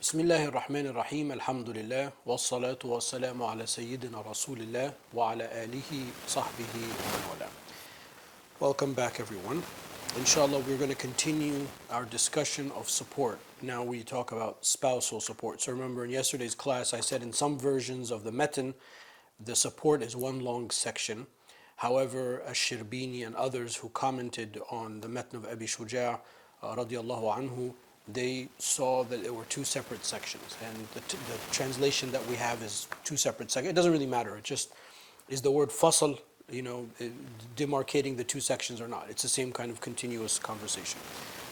بسم الله الرحمن الرحيم الحمد لله والصلاة والسلام على سيدنا رسول الله وعلى آله صحبه ومن والاه. Welcome back everyone. Inshallah we're going to continue our discussion of support. Now we talk about spousal support. So remember in yesterday's class I said in some versions of the matan the support is one long section. However, Ash-Shirbini and others who commented on the matan of Abi Shuja' radiallahu anhu, they saw that there were two separate sections, and the translation that we have is two separate sections. It doesn't really matter. It just is the word fasl, demarcating the two sections or not. It's the same kind of continuous conversation.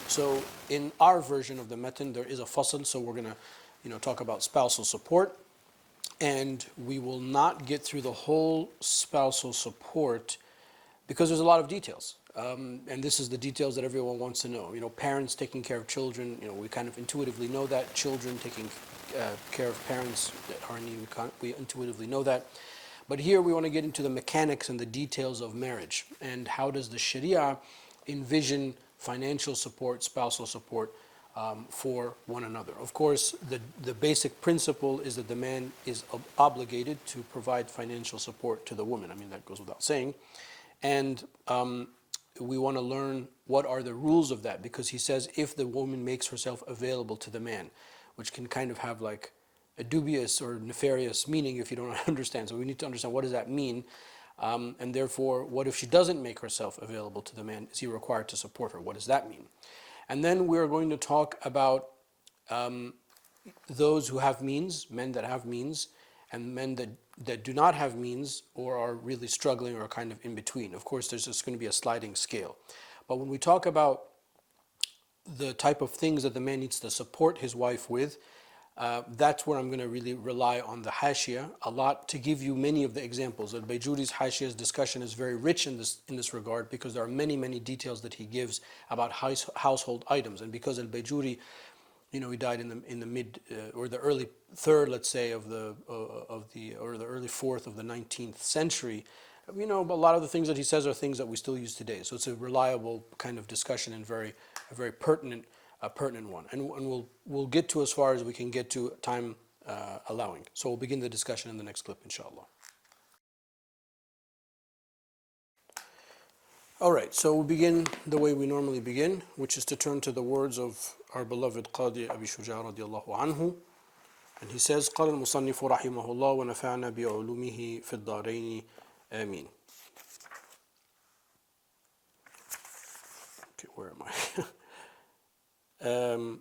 So in our version of the matan, there is a fasl. So we're going to, talk about spousal support, and we will not get through the whole spousal support because there's a lot of details. And this is the details that everyone wants to know. Parents taking care of children, we kind of intuitively know that. Children taking care of parents that aren't even, we intuitively know that. But here we want to get into the mechanics and the details of marriage. And how does the Sharia envision financial support, spousal support for one another? Of course, the basic principle is that the man is obligated to provide financial support to the woman. I mean, that goes without saying. And we want to learn what are the rules of that, because he says if the woman makes herself available to the man, which can kind of have like a dubious or nefarious meaning if you don't understand. So we need to understand, what does that mean? And therefore, what if she doesn't make herself available to the man? Is he required to support her? What does that mean? And then we're going to talk about those who have means, men that have means, and men that do not have means or are really struggling or kind of in between. Of course, there's just going to be a sliding scale. But when we talk about the type of things that the man needs to support his wife with, that's where I'm going to really rely on the Hashia a lot to give you many of the examples. Al-Bayjuri's Hashia's discussion is very rich in this regard, because there are many details that he gives about household items. And because Al-Bayjuri, he died in the mid or the early third, let's say, or the early fourth of the 19th century. A lot of the things that he says are things that we still use today. So it's a reliable kind of discussion and a very pertinent one. And we'll get to as far as we can get to, time allowing. So we'll begin the discussion in the next clip, inshallah. All right, so we'll begin the way we normally begin, which is to turn to the words of our beloved Qadi Abi Shuja' radiallahu anhu. And he says, قال المصنف رحمه الله ونفعنا بعلومه في الدارين آمين. Okay, where am I?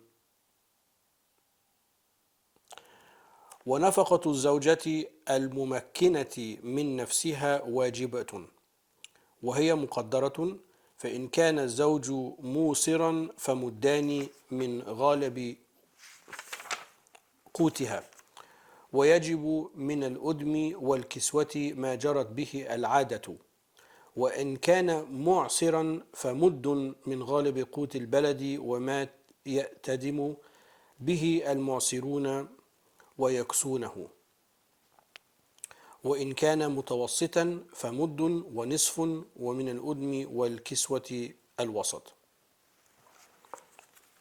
ونفقة الزوجة الممكنة من نفسها واجبة، وهي مقدرة، فإن كان الزوج موسرا فمدان من غالب قوتها، ويجب من الأدم والكسوة ما جرت به العادة، وإن كان معسرا فمد من غالب قوت البلد وما يأتدم به المعسرون ويكسونه، وإن كان متوسطا فمد ونصف ومن الأدم والكسوة الوسط.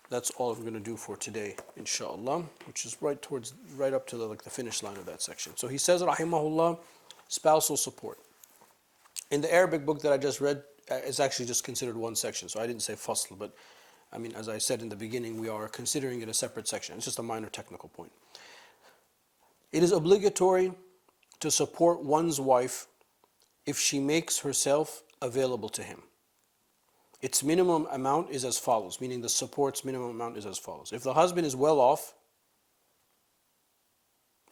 That's all I'm going to do for today, inshallah, which is right up to the finish line of that section. So he says, rahimahullah, spousal support. In the Arabic book that I just read, it's actually just considered one section. So I didn't say fasl, but I mean, as I said in the beginning, we are considering it a separate section. It's just a minor technical point. It is obligatory to support one's wife if she makes herself available to him. Its minimum amount is as follows, meaning the support's minimum amount is as follows. If the husband is well off,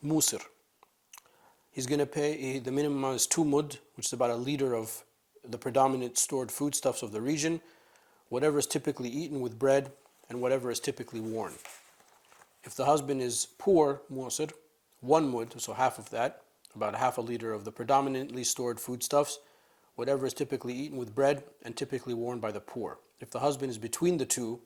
musir, he's going to pay, the minimum amount is 2 mud, which is about a liter of the predominant stored foodstuffs of the region, whatever is typically eaten with bread, and whatever is typically worn. If the husband is poor, musir, 1 mud, so half of that, about half a liter of the predominantly stored foodstuffs, whatever is typically eaten with bread and typically worn by the poor. If the husband is between the two,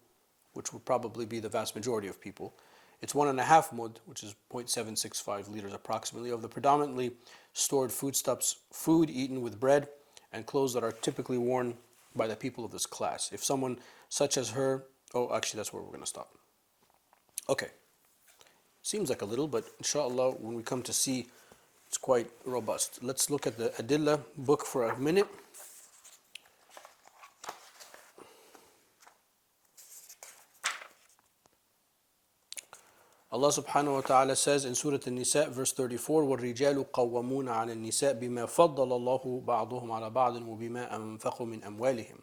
which would probably be the vast majority of people, it's 1.5 mud, which is 0.765 liters approximately, of the predominantly stored foodstuffs, food eaten with bread, and clothes that are typically worn by the people of this class. If someone such as her, actually that's where we're going to stop. Okay. Seems like a little, but inshallah, when we come to see, it's quite robust. Let's look at the Adillah book for a minute. Allah subhanahu wa ta'ala says in Surah An-Nisa, verse 34, وَالرِّجَالُ قَوَّمُونَ عَلَى النِّسَاءِ بِمَا فَضَّلَ اللَّهُ بَعْضُهُمْ عَلَى بَعْضٍ وَبِمَا أَنفَقُوا مِنْ أَمْوَالِهِمْ.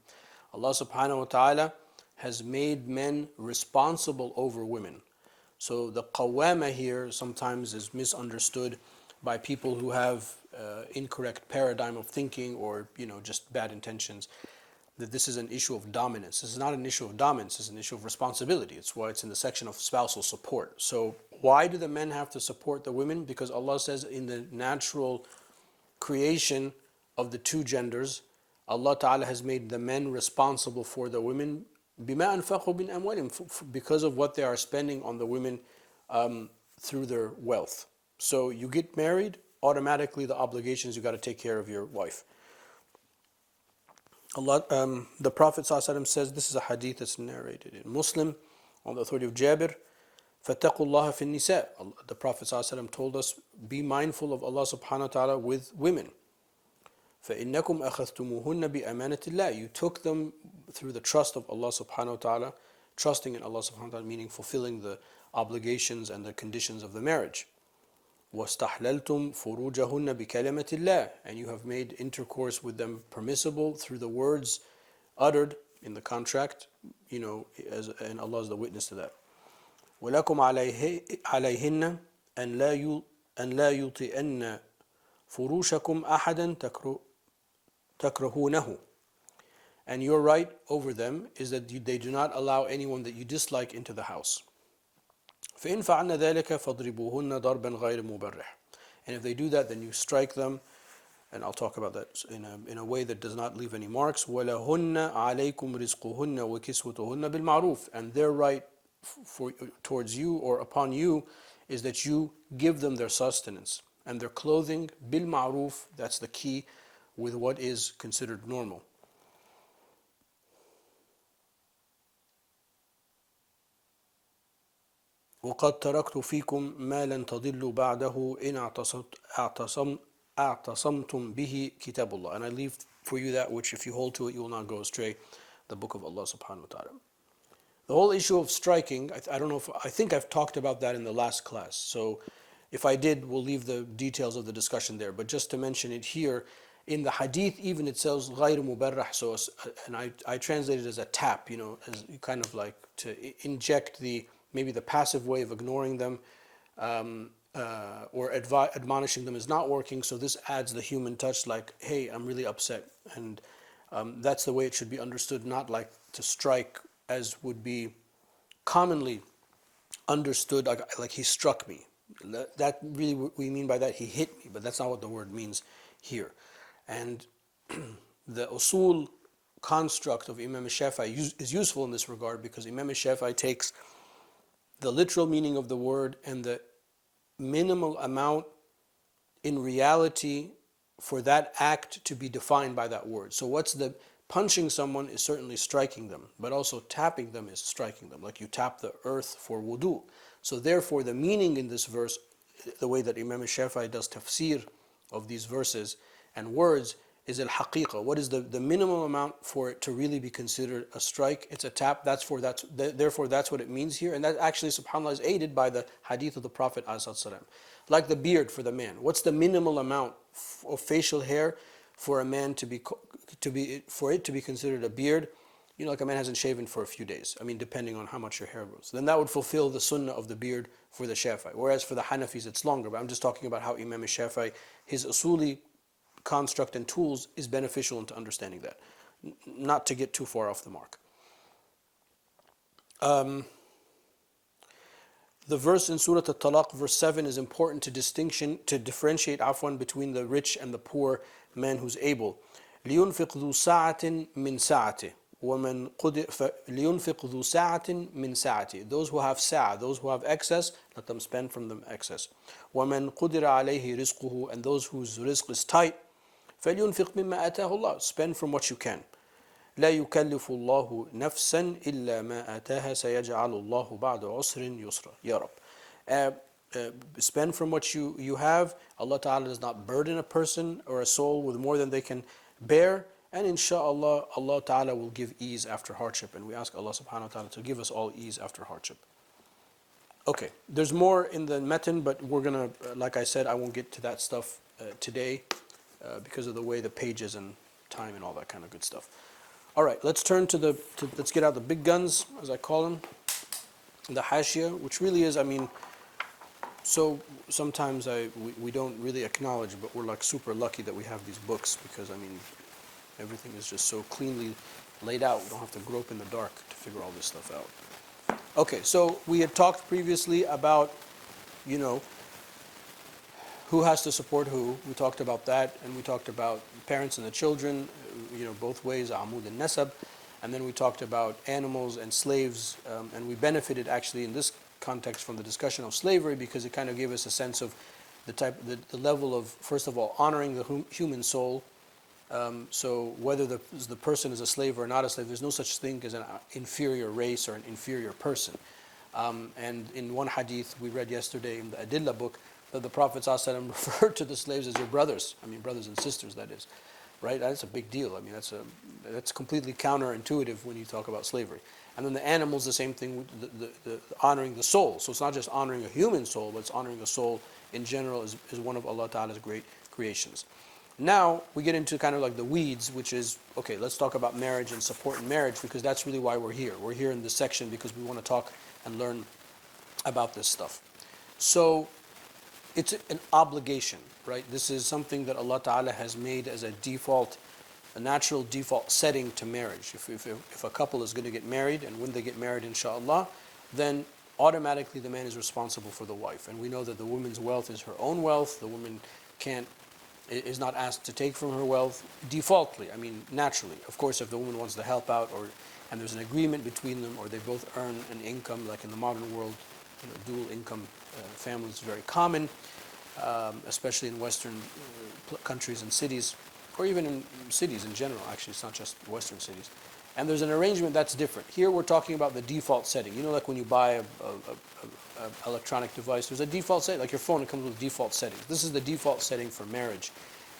Allah subhanahu wa ta'ala has made men responsible over women. So the qawwama here sometimes is misunderstood by people who have incorrect paradigm of thinking, or just bad intentions, that this is an issue of dominance. This is not an issue of dominance, it's an issue of responsibility. It's why it's in the section of spousal support. So why do the men have to support the women? Because Allah says in the natural creation of the two genders, Allah Ta'ala has made the men responsible for the women بِمَا أَنفَقُوا مِنْ أَمْوَالِهِمْ, because of what they are spending on the women through their wealth. So you get married, automatically the obligations, you got to take care of your wife. Allah, the Prophet ﷺ says, this is a hadith that's narrated in Muslim on the authority of Jabir, فَاتَّقُوا اللَّهَ فِي النِّسَاءِ. The Prophet ﷺ told us, be mindful of Allah subhanahu wa ta'ala with women. فَإِنَّكُمْ أَخَذْتُمُوهُنَّ بِأَمَانَةِ اللَّهِ. You took them through the trust of Allah subhanahu wa ta'ala, trusting in Allah subhanahu wa ta'ala, meaning fulfilling the obligations and the conditions of the marriage. وَاسْتَحْلَلْتُمْ فُرُوجَهُنَّ بِكَلِمَةِ اللَّهِ. And you have made intercourse with them permissible through the words uttered in the contract, and Allah is the witness to that. وَلَكُمْ عَلَيْهِنَّ أَنْ لَا يُطِئَنَّ فُرُوشَكُمْ أَحَدًا تَكْرَهُونَهُ. And your right over them is that they do not allow anyone that you dislike into the house. فَإِنْ فَعَلْنَ ذَلِكَ فَاضْرِبُوهُنَّ ضَرْبًا غَيْرَ مُبَرِّحٍ. And if they do that, then you strike them, and I'll talk about that in a way that does not leave any marks. وَلَهُنَّ عَلَيْكُمْ رِزْقُهُنَّ وَكِسْوَتُهُنَّ بِالْمَعْرُوفِ. And their right towards you or upon you is that you give them their sustenance and their clothing bil-ma'ruf. That's the key, with what is considered normal. وَقَدْ تَرَكْتُ فِيكُمْ مَا لَنْ تَضِلُّوا بَعْدَهُ إِنْ أَعْتَصَمْتُمْ بِهِ كِتَابُ اللَّهِ. And I leave for you that which, if you hold to it, you will not go astray, the book of Allah subhanahu wa ta'ala. The whole issue of striking, I don't know I think I've talked about that in the last class. So if I did, we'll leave the details of the discussion there. But just to mention it here, in the hadith even it says غَيْرُ مُبَرَّحٍ. So, and I translate it as a tap, as kind of like to inject maybe the passive way of ignoring them, or admonishing them is not working. So this adds the human touch, like, hey, I'm really upset. And that's the way it should be understood, not like to strike as would be commonly understood, like he struck me. That really, we mean by that, he hit me, but that's not what the word means here. And the usul construct of Imam Shafi'i is useful in this regard, because Imam Shafi'i takes the literal meaning of the word and the minimal amount in reality for that act to be defined by that word. So punching someone is certainly striking them, but also tapping them is striking them, like you tap the earth for wudu. So therefore the meaning in this verse, the way that Imam Shafi'i does tafsir of these verses and words, is al-haqiqa. What is the minimum amount for it to really be considered a strike? It's a tap. Therefore that's what it means here. And that actually, subhanAllah, is aided by the hadith of the Prophet ﷺ. Like the beard for the man. What's the minimal amount of facial hair for a man for it to be considered a beard? Like a man hasn't shaven for a few days. Depending on how much your hair grows. Then that would fulfill the sunnah of the beard for the Shafi'i. Whereas for the Hanafis, it's longer. But I'm just talking about how Imam Shafi'i, his usuli construct and tools, is beneficial into understanding that. Not to get too far off the mark. The verse in Surah At-Talaq, verse 7, is important to differentiate between the rich and the poor man who's able. لِيُنْفِقْ ذُو سَاعَةٍ مِّن سَاعَتِهِ وَمَنْ قُدِرَ لِيُنْفِقْ ذُو سَاعَةٍ مِّن سَاعَتِهِ. Those who have sa'a, those who have excess, let them spend from them excess. وَمَنْ قُدِرَ عَلَيْهِ رِزْقُهُ. And those whose rizq is tight, فَلْيُنْفِقْ مِمَّا أَتَاهُ اللَّهُ. Spend from what you can. لا يكلف الله نفسا إلا ما آتاها سيجعل الله بعد عسر يسرا. Ya Rab. spend from what you have. Allah Ta'ala does not burden a person or a soul with more than they can bear. And inshallah, Allah Ta'ala will give ease after hardship. And we ask Allah Subhanahu wa Ta'ala to give us all ease after hardship. Okay, there's more in the matan, but we're going to, like I said, I won't get to that stuff today because of the way the pages and time and all that kind of good stuff. All right, let's turn to let's get out the big guns, as I call them, the hashia, which really is, I mean, so sometimes we don't really acknowledge, but we're like super lucky that we have these books because, I mean, everything is just so cleanly laid out. We don't have to grope in the dark to figure all this stuff out. Okay, so we had talked previously about, you know, who has to support who. We talked about that, and we talked about parents and the children, you know, both ways, amud and nasab. And then we talked about animals and slaves, and we benefited actually in this context from the discussion of slavery because it kind of gave us a sense of the level of, first of all, honoring the human soul. So whether the person is a slave or not a slave, there's no such thing as an inferior race or an inferior person. And in one hadith we read yesterday in the Adillah book that the Prophet ﷺ referred to the slaves as your brothers. I mean, brothers and sisters, that is. Right? That's a big deal. I mean, that's completely counterintuitive when you talk about slavery. And then the animals, the same thing, the honoring the soul. So it's not just honoring a human soul, but it's honoring the soul in general is one of Allah Ta'ala's great creations. Now we get into kind of like the weeds, which is, okay, let's talk about marriage and support in marriage because that's really why we're here. We're here in this section because we want to talk and learn about this stuff. So it's an obligation, right? This is something that Allah Ta'ala has made as a default, a natural default setting to marriage. If a couple is going to get married, and when they get married, inshallah, then automatically the man is responsible for the wife. And we know that the woman's wealth is her own wealth. The woman is not asked to take from her wealth defaultly, I mean naturally. Of course, if the woman wants to help out and there's an agreement between them or they both earn an income, like in the modern world, you know, dual income families is very common, especially in Western countries and cities, or even in cities in general, actually, it's not just Western cities. And there's an arrangement that's different. Here we're talking about the default setting. You know, like when you buy a electronic device, there's a default setting, like your phone, it comes with default settings. This is the default setting for marriage,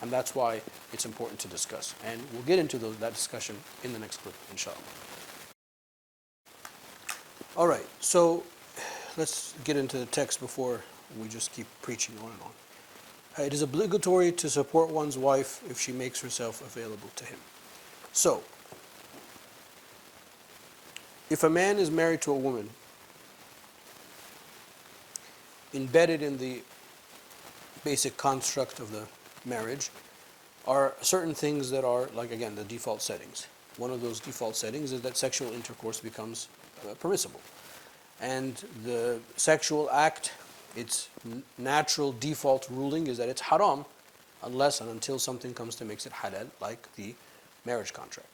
and that's why it's important to discuss. And we'll get into that discussion in the next clip, inshallah. All right, so let's get into the text before we just keep preaching on and on. It is obligatory to support one's wife if she makes herself available to him. So, if a man is married to a woman, embedded in the basic construct of the marriage are certain things that are, like again, the default settings. One of those default settings is that sexual intercourse becomes permissible. And the sexual act, its natural default ruling is that it's haram unless and until something comes to makes it halal, like the marriage contract.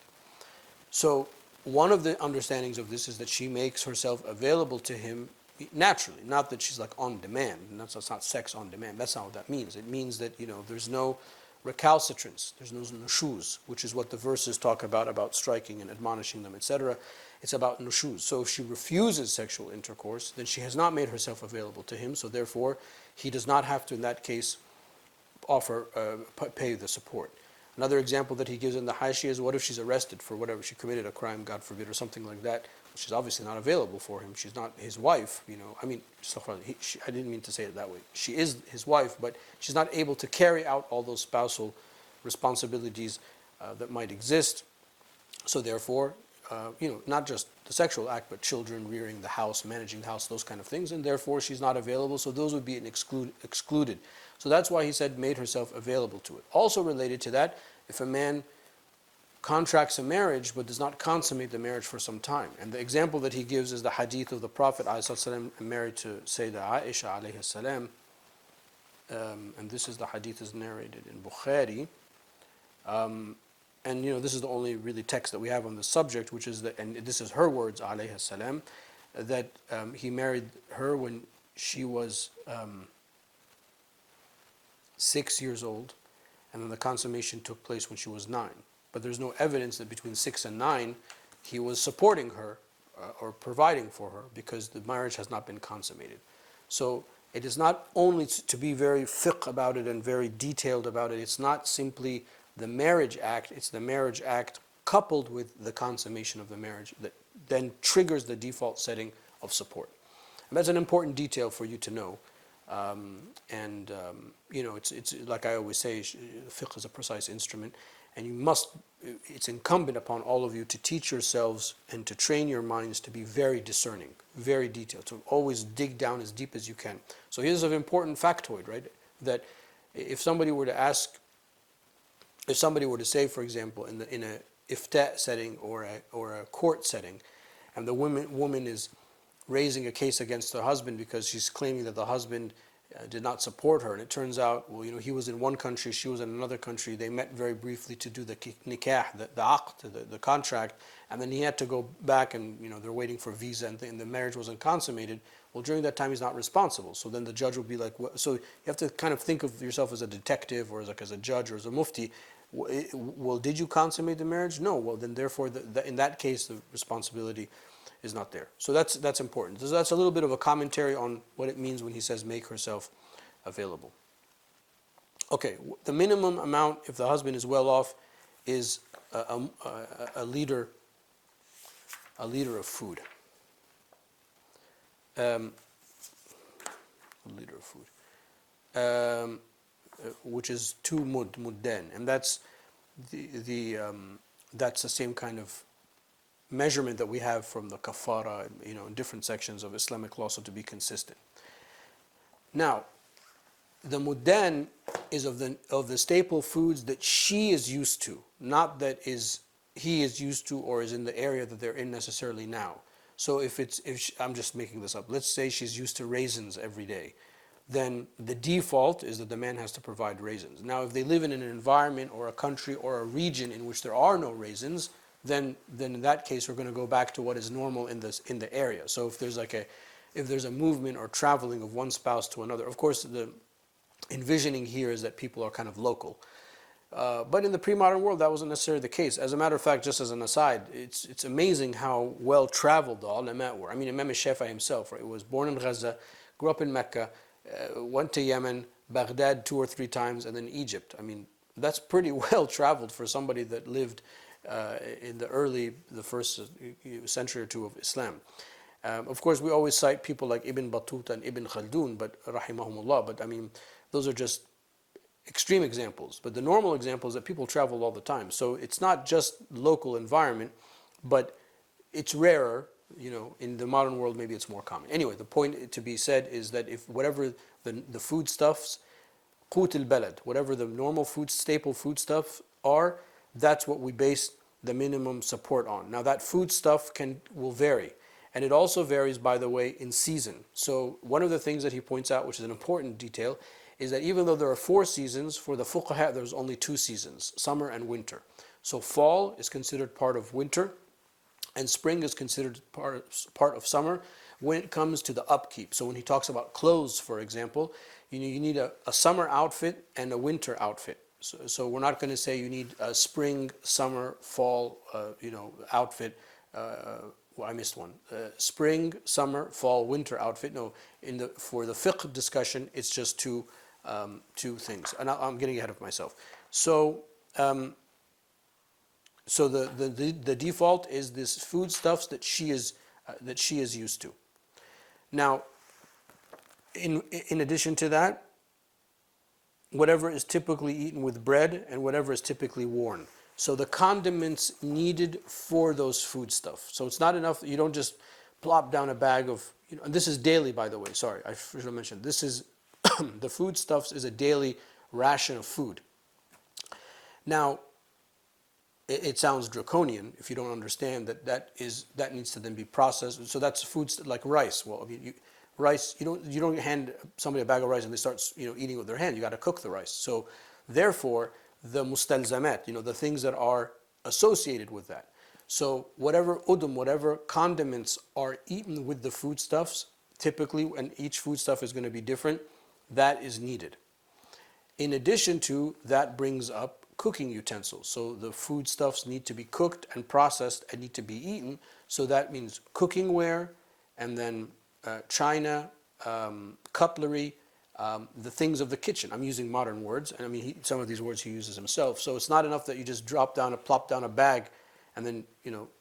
So one of the understandings of this is that she makes herself available to him naturally, not that she's like on demand. And that's not sex on demand. That's not what that means. It means that, you know, there's no recalcitrance, there's no nushuz, which is what the verses talk about striking and admonishing them, etc. It's about nushuz. So if she refuses sexual intercourse, then she has not made herself available to him. So therefore, he does not have to, in that case, pay the support. Another example that he gives in the Hashia is, what if she's arrested for whatever, she committed a crime, God forbid, or something like that. She's obviously not available for him. She's not his wife, you know. I mean, I didn't mean to say it that way. She is his wife, but she's not able to carry out all those spousal responsibilities that might exist. So therefore, you know, not just the sexual act, but children, rearing the house, managing the house, those kind of things, and therefore she's not available. So those would be excluded. So that's why he said made herself available to it. Also related to that, if a man contracts a marriage but does not consummate the marriage for some time. And the example that he gives is the hadith of the Prophet ﷺ married to Sayyidah Aisha alayhi salam. And this is the hadith is narrated in Bukhari. And you know, this is the only really text that we have on the subject, which is and this is her words alayhi salam, that he married her when she was 6 years old, and then the consummation took place when she was 9. But there's no evidence that between 6 and 9 he was supporting her or providing for her, because the marriage has not been consummated. So it is not only to be very fiqh about it and very detailed about it. It's not simply the marriage act, it's the marriage act coupled with the consummation of the marriage that then triggers the default setting of support. And that's an important detail for you to know. It's like I always say, fiqh is a precise instrument, and it's incumbent upon all of you to teach yourselves and to train your minds to be very discerning, very detailed, to always dig down as deep as you can. So here's an important factoid, right? That if somebody were to say, for example, in a ifta setting or a court setting, and the woman is raising a case against the husband because she's claiming that the husband did not support her, and it turns out, well, he was in one country, she was in another country, they met very briefly to do the nikah, the aqd, the contract, and then he had to go back and, they're waiting for a visa and the marriage wasn't consummated. Well, during that time he's not responsible. So then the judge will be like, what? So you have to kind of think of yourself as a detective or as a judge or as a mufti. Well, did you consummate the marriage? No. Well, then therefore, in that case, the responsibility is not there. So that's important. So that's a little bit of a commentary on what it means when he says make herself available. Okay, the minimum amount, if the husband is well off, is a liter of food. A liter of food, which is 2 muddan, and that's that's the same kind of measurement that we have from the kafara, in different sections of Islamic law, so to be consistent. Now, the muddan is of the staple foods that she is used to, not that he is used to or is in the area that they're in necessarily now. So I'm just making this up. Let's say she's used to raisins every day. Then the default is that the man has to provide raisins. Now, if they live in an environment or a country or a region in which there are no raisins, then in that case we're going to go back to what is normal in the area. So if there's a movement or traveling of one spouse to another, of course the envisioning here is that people are kind of local. But in the pre-modern world, that wasn't necessarily the case. As a matter of fact, just as an aside, it's amazing how well traveled the ulama were. I mean, Imam Shafi'i himself, right, was born in Gaza, grew up in Mecca, went to Yemen, Baghdad 2 or 3 times, and then Egypt. I mean, that's pretty well traveled for somebody that lived in the first century or two of Islam. Of course, we always cite people like Ibn Battuta and Ibn Khaldun, but rahimahumullah. But I mean, those are just extreme examples. But the normal example is that people travel all the time. So it's not just local environment, but it's rarer. In the modern world, maybe it's more common. Anyway, the point to be said is that if whatever the foodstuffs, qut al-balad, whatever the normal staple foodstuffs are, that's what we base the minimum support on. Now that foodstuff will vary. And it also varies, by the way, in season. So one of the things that he points out, which is an important detail, is that even though there are 4 seasons, for the fuqaha there's only 2 seasons, summer and winter. So fall is considered part of winter, and spring is considered part of summer when it comes to the upkeep. So when he talks about clothes, for example, you need a summer outfit and a winter outfit. So we're not going to say you need a spring, summer, fall, outfit. I missed one. Spring, summer, fall, winter outfit. No, for the fiqh discussion, it's just two things. And I'm getting ahead of myself. So the default is this foodstuffs that she is used to. Now, in addition to that, whatever is typically eaten with bread and whatever is typically worn. So the condiments needed for those foodstuffs. So it's not enough that you don't just plop down a bag of, and this is daily, by the way, sorry, I should have mentioned, this is, the foodstuffs is a daily ration of food. Now, it sounds draconian if you don't understand that needs to then be processed. So that's foods like rice. Well, I mean, rice, you don't hand somebody a bag of rice and they start eating with their hand. You got to cook the rice. So therefore, the mustalzamat, the things that are associated with that. So whatever whatever condiments are eaten with the foodstuffs, typically, and each foodstuff is going to be different, that is needed. In addition to that brings up cooking utensils. So the foodstuffs need to be cooked and processed and need to be eaten. So that means cooking ware, and then china, cutlery, the things of the kitchen. I'm using modern words, and I mean some of these words he uses himself. So it's not enough that you just plop down a bag, and then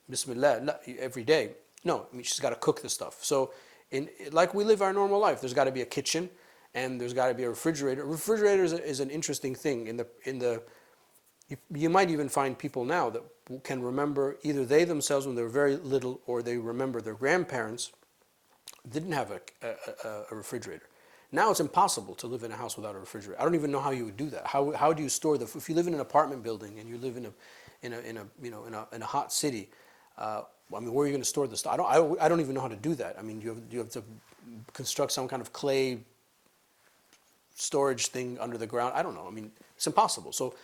Bismillah every day. No, I mean she's got to cook the stuff. So like we live our normal life, there's got to be a kitchen, and there's got to be a refrigerator. A refrigerator is an interesting thing. You might even find people now that can remember either they themselves when they were very little, or they remember their grandparents didn't have a refrigerator. Now it's impossible to live in a house without a refrigerator. I don't even know how you would do that. How do you store the food? If you live in an apartment building and you live in a hot city, I mean, where are you going to store the stuff? I don't even know how to do that. I mean, you have to construct some kind of clay storage thing under the ground. I don't know. I mean, it's impossible. So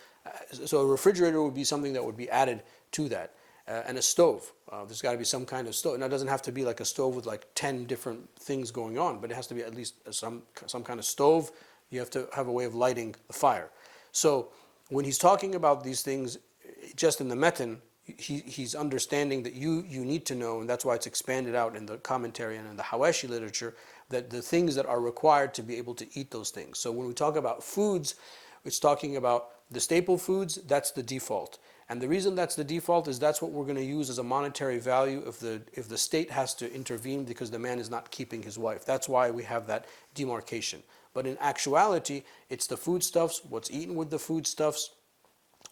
a refrigerator would be something that would be added to that. And a stove. There's got to be some kind of stove. Now, it doesn't have to be like a stove with like 10 different things going on, but it has to be at least some kind of stove. You have to have a way of lighting the fire. So when he's talking about these things, just in the metan, he's understanding that you need to know, and that's why it's expanded out in the commentary and in the Hawashi literature, that the things that are required to be able to eat those things. So when we talk about foods, it's talking about the staple foods. That's the default. And the reason that's the default is that's what we're going to use as a monetary value if the state has to intervene because the man is not keeping his wife. That's why we have that demarcation. But in actuality, it's the foodstuffs, what's eaten with the foodstuffs,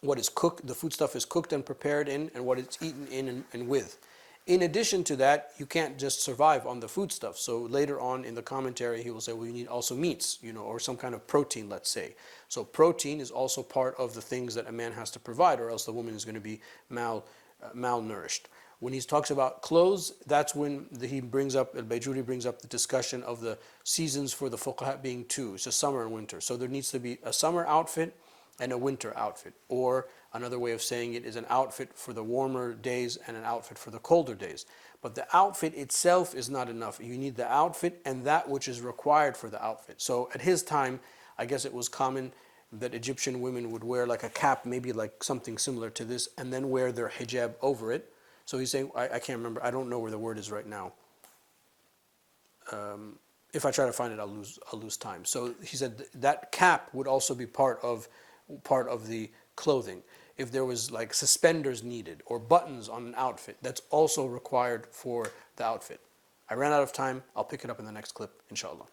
what is cooked, the foodstuff is cooked and prepared in, and what it's eaten in and with. In addition to that, you can't just survive on the foodstuff. So later on in the commentary, he will say, well, you need also meats, or some kind of protein, let's say. So protein is also part of the things that a man has to provide, or else the woman is going to be malnourished. When he talks about clothes, that's when Al-Bayjuri brings up the discussion of the seasons for the fuqaha being two, so summer and winter. So there needs to be a summer outfit and a winter outfit, or another way of saying it is an outfit for the warmer days and an outfit for the colder days. But the outfit itself is not enough. You need the outfit and that which is required for the outfit. So at his time, I guess it was common that Egyptian women would wear like a cap, maybe like something similar to this, and then wear their hijab over it. So he's saying, I can't remember, I don't know where the word is right now. If I try to find it, I'll lose time. So he said that cap would also be part of the clothing. If there was like suspenders needed or buttons on an outfit, that's also required for the outfit. I ran out of time. I'll pick it up in the next clip, inshallah.